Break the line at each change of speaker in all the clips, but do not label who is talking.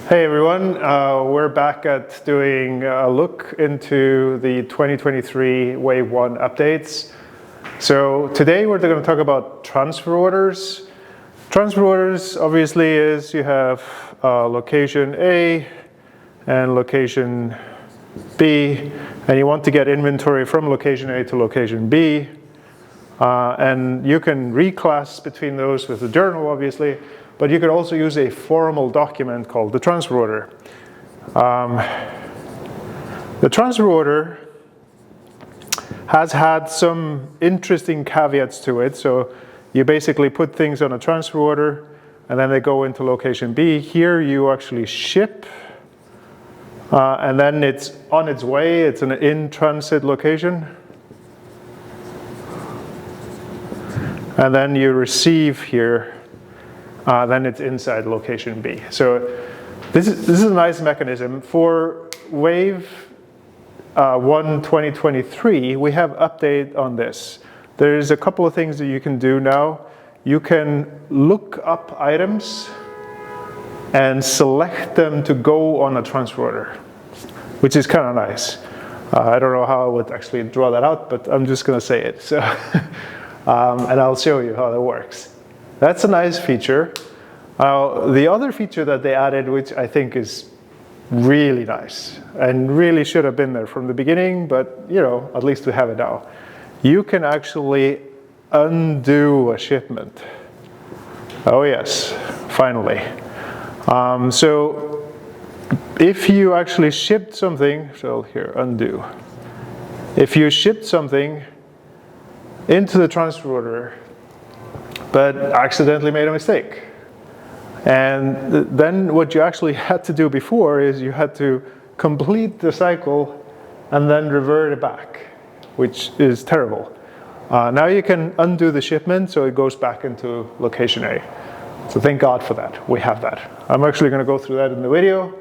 Hey everyone, we're back at doing a look into the 2023 Wave 1 updates. So today we're going to talk about transfer orders. Transfer orders obviously is you have location A and location B, and you want to get inventory from location A to location B. And you can reclass between those with the journal obviously, but you could also use a formal document called the transfer order. The transfer order has had some interesting caveats to it. So you basically put things on a transfer order and then they go into location B. Here you actually ship and then it's on its way. It's an in-transit location. And then you receive here. Then it's inside location B. So this is a nice mechanism. For Wave 1 2023, we have update on this. There's a couple of things that you can do now. You can look up items and select them to go on a transfer order, which is kind of nice. I don't know how I would actually draw that out, but I'm just going to say it. So, and I'll show you how that works. That's a nice feature. The other feature that they added, which I think is really nice and really should have been there from the beginning, but you know, at least we have it now. You can actually undo a shipment. Oh yes, finally. So if you actually shipped something, so here, undo. If you shipped something into the transfer order, but accidentally made a mistake. And then what you actually had to do before is you had to complete the cycle and then revert it back, which is terrible. Now you can undo the shipment so it goes back into location A. So thank God for that, we have that. I'm actually going to go through that in the video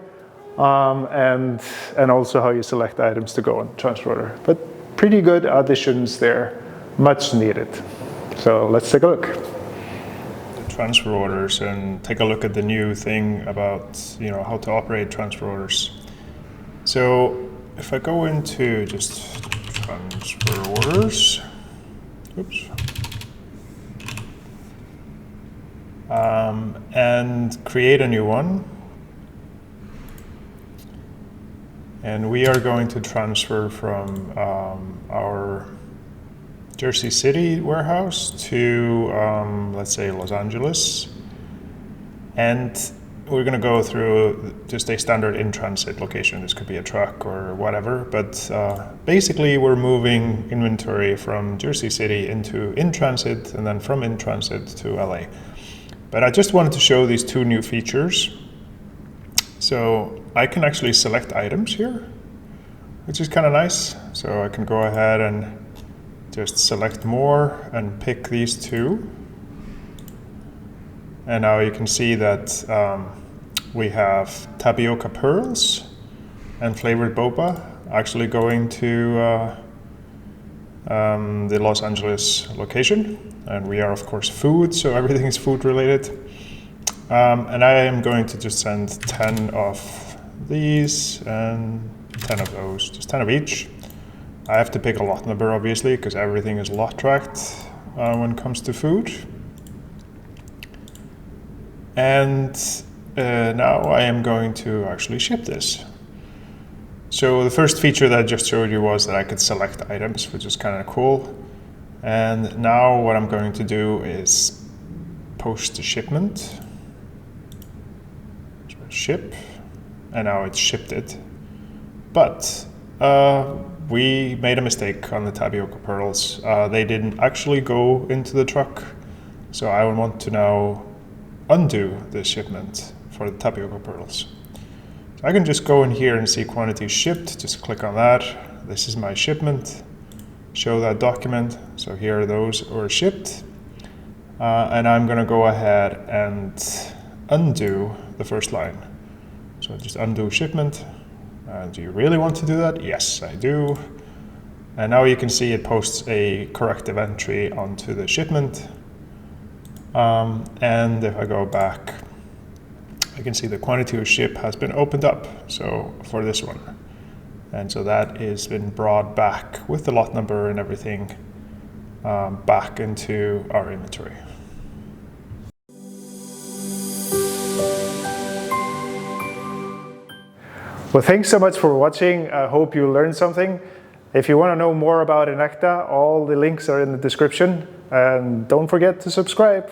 and also how you select items to go on transfer order. But pretty good additions there, much needed. So let's take a look. Transfer orders and take a look at the new thing about how to operate transfer orders. So if I go into just transfer orders, oops, and create a new one, and we are going to transfer from our Jersey City warehouse to, let's say, Los Angeles. And we're going to go through just a standard in-transit location. This could be a truck or whatever. But basically, we're moving inventory from Jersey City into in-transit and then from in-transit to LA. But I just wanted to show these two new features. So I can actually select items here, which is kind of nice. So I can go ahead and just select more and pick these two. And now you can see that we have tapioca pearls and flavored boba actually going to the Los Angeles location. And we are of course food, so everything is food related. And I am going to just send 10 of these and 10 of those, just 10 of each. I have to pick a lot number obviously because everything is lot tracked when it comes to food. And now I am going to actually ship this. So the first feature that I just showed you was that I could select items, which is kind of cool. And now what I'm going to do is post the shipment. So ship, and now it's shipped it. But we made a mistake on the tapioca pearls. They didn't actually go into the truck. So I would want to now undo the shipment for the tapioca pearls. So I can just go in here and see quantity shipped. Just click on that. This is my shipment. Show that document. So here those were shipped. And I'm going to go ahead and undo the first line. So just undo shipment. Do you really want to do that? Yes, I do. And now you can see it posts a corrective entry onto the shipment. And if I go back I can see the quantity of ship has been opened up, so for this one. And so that has been brought back with the lot number and everything back into our inventory. Well, thanks so much for watching. I hope you learned something. If you want to know more about inecta, all the links are in the description. And don't forget to subscribe.